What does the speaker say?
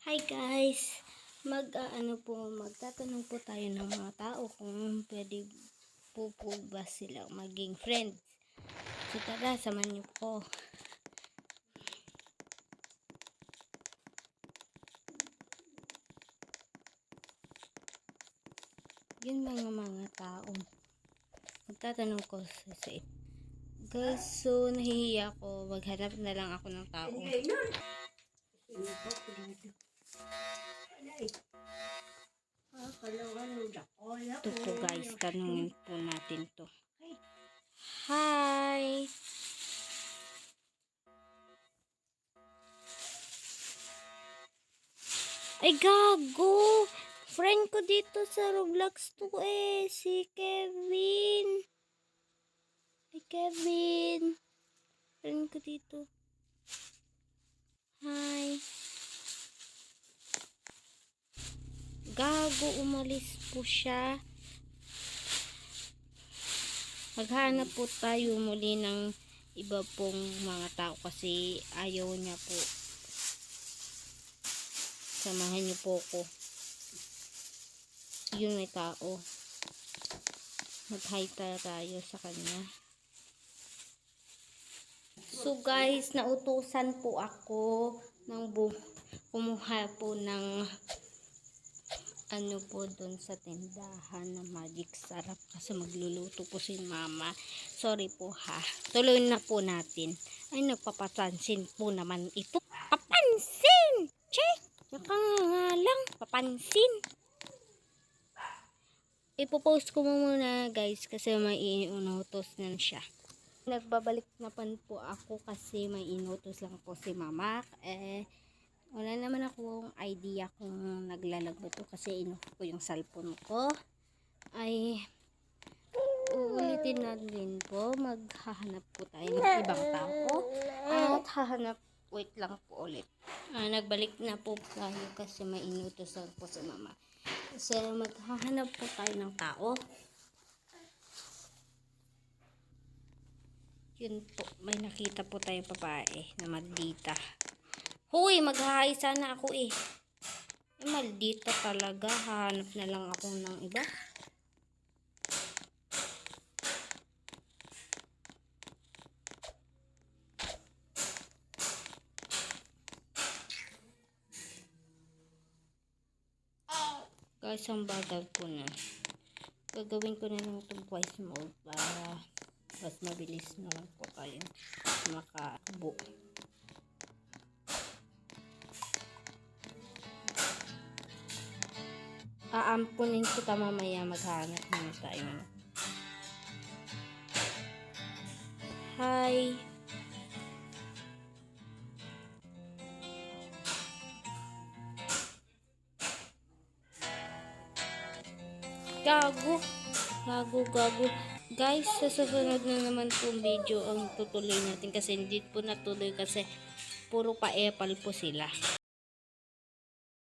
Hi guys! Magtatanong po tayo ng mga tao kung pwede po ba sila maging friends. So tara, samahan niyo po. Yun mga tao. Magtatanong ko sa guys, so nahihiya ko. Maghanap na lang ako ng tao. Ito po guys, tanungin po natin to. Hi! Ay gago! Friend ko dito sa Roblox to si Kevin. Ay Kevin! Friend ko dito. Hi! Gago, umalis po siya. Maghanap po tayo muli ng iba pong mga tao kasi ayaw niya po. Samahan niyo po ko. Yun, may tao. Mag-hi tayo sa kanya. So guys, nautusan po ako ng kumuha po ng ano po doon sa tindahan na magic sarap kasi magluluto po si mama. Sorry po ha. Tuloy na po natin. Ay, nagpapapansin po naman ito. Papansin! Che! Yaka nga lang. Papansin. Ipopost ko muna guys kasi may inutos na siya. Nagbabalik na po ako kasi may inutos lang po si mama. Wala naman akong idea kung naglalag ba ito kasi inoff ko yung cellphone ko. Ay, uulitin na din po. Maghahanap po tayo ng ibang tao. At hahanap, wait lang po ulit. Nagbalik na po tayo kasi may inutos lang po si mama. So, maghahanap po tayo ng tao. Yun po, may nakita po tayong babae na maldita. Huy, mag-hi sana ako eh. Maldita talaga. Hahanap na lang ako ng iba. Guys, ang bagal po na. Gagawin ko na lang itong voice mode para mas mabilis na lang po tayo makabo. Aampunin ko ta mamaya, maghanap muna tayo. Hi! Gago! Gago. Guys, sa susunod na naman pong video ang tutuloy natin kasi hindi po natuloy kasi puro pa-epal po sila.